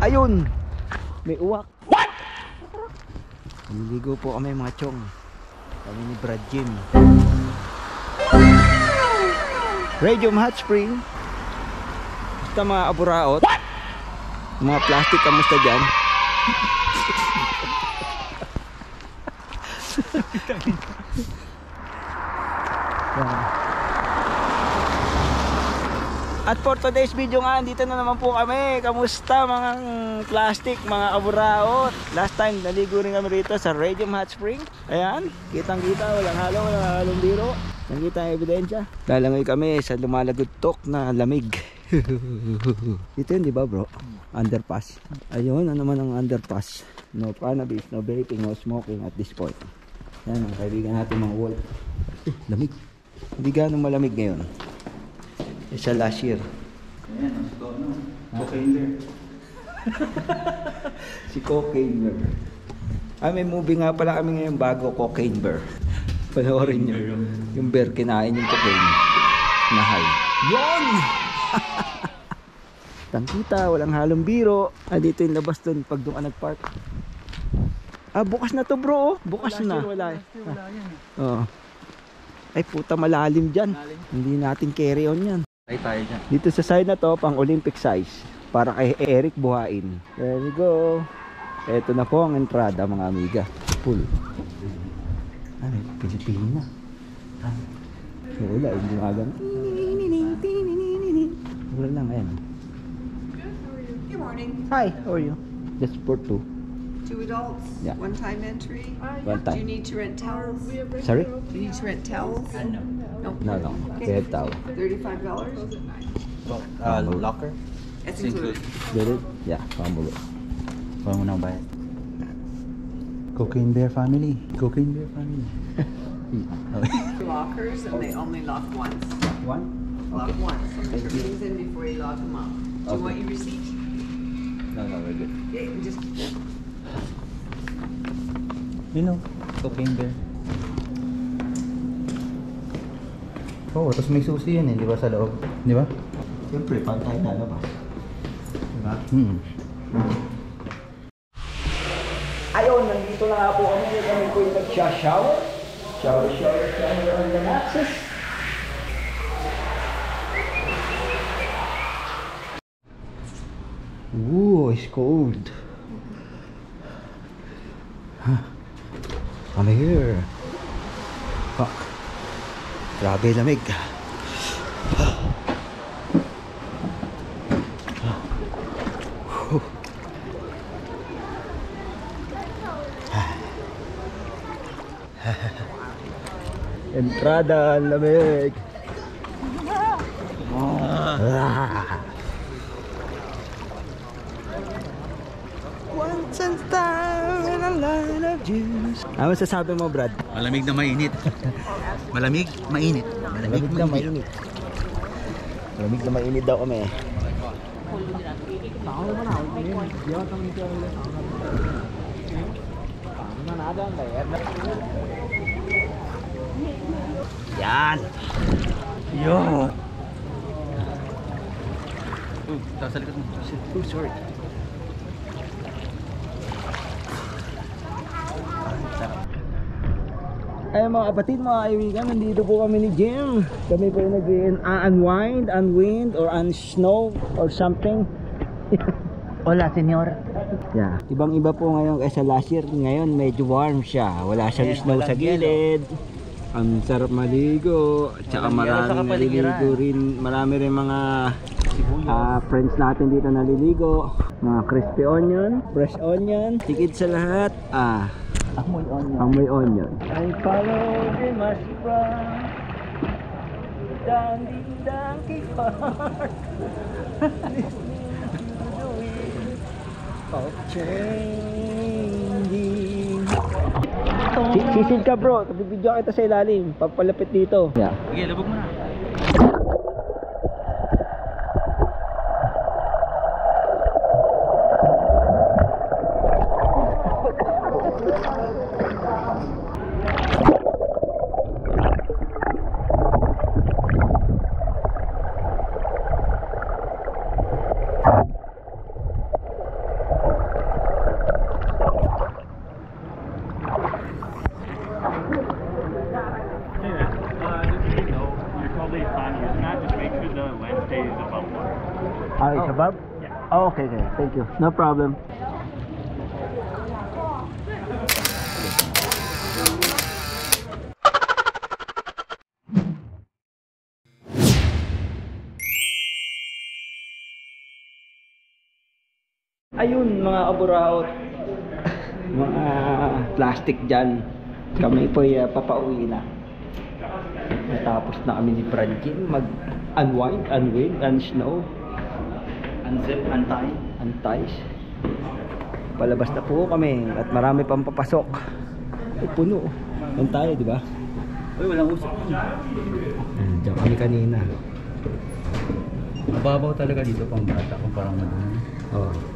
Ayun! May uwak. What? Naliligo po kami mga chong. Kami ni Brad Jim. Radium Hot Spring. Basta mga aburaot. What? Mga plastic, kamusta dyan? At for today's video nga, dito na naman po kami. Kamusta mga plastic, mga aburaot? Last time, naligo rin kami rito sa Radium Hot Spring. Ayan, kitang kita, walang halo, walang halong biro. Nakita ang ebidensya. Lalangoy kami sa lumalaguttok na lamig. Dito yun, di ba bro? Underpass. Ayun, ano naman ang underpass? No cannabis, no vaping, no smoking at this point. Yan ang kaibigan natin mga wolf. Lamig. Hindi ganong malamig ngayon. Sa last year. Ayan, si Cocaine Bear. Si Cocaine Bear. May movie nga pala kami ngayon bago, Cocaine Bear. Panoorin nyo. Yung bear kinain yung cocaine. Nahal. Yon! Tangkita, walang halong biro. Dito yung labas dun pag doon ka nagpark. Bukas na to bro. Bukas na. Wala yan. Oo. Ay puta, malalim dyan. Hindi natin carry on yan. Ay tayo dyan. Dito sa side na to, pang Olympic size. Para kay Eric buhain. There we go. Ito na po ang entrada mga amiga. Full. Ay, Pilipina. Wala, hindi magang. Wala lang, ayan. Good morning. Hi, how are you? Just for two. 2 adults, Yeah. one-time entry. One Do time. you need to rent towels? Sorry? Do you need to rent towels? No. No. We have towel. $35. Locker? That's included. Get it? Yeah, pamulo. Wala mo nang bayad. Cocaine Bear family. Cocaine Bear family. Lockers, and they only lock once. One? Lock Okay. once. So Thank put you. things in before you lock them up. Do you want your receipt? No, we're good. Yeah, you can just keep that. You know, Cocaine Bear. Oo, tapos may susi yan di ba sa loob? Di ba? Siyempre, pantay na labas. Diba? Ayun, nandito na nga po kami. Kami po yung nag-shower. Shower on the Maxis. Ooh, it's cold. I'm here. Fuck. Grabe lamig. Entrada, lamig. Once and time in a line of juice. Ano masasabi mo, Brad? Malamig na mainit. Malamig, mainit. Malamig na mainit. Malamig na mainit daw kami. Yan. Yo. Tapos sa likod mo. Oh, sorry. Ay mga kapatid, mga kaibigan, nandito po kami ni Jim. Kami po yung nag-unwind, unwind, or unsnow, or something. Hola, senyor. Yeah. Ibang iba po ngayon kaysa last year. Ngayon medyo warm siya. Wala siyang snow sa gilid. Ang sarap maligo. At saka maraming naliligo rin. Marami rin mga friends natin dito naliligo. Mga crispy onion, fresh onion. Tikid sa lahat. Amoy onion. Amoy onion. I follow in my sprung. Donkey heart. Of changing. Sisid ka bro, video kita sa ilalim. Papalapit dito. Yeah. Sige, lubog mo na. Ah, it's above? Oh, okay, okay. Thank you. No problem. Ayun mga kaburaot, mga plastic dyan, kami po papauwi na. Natapos na kami ni Franklin mag-unwind, unwind, unsnow, Unzip, untie. unties. Palabas na po kami at marami pang papasok. Ay, puno. Yan tayo, di ba? Uy, walang usok. Diyan kami kanina. Mababaw talaga dito pang bata kung parang madumi. Oh.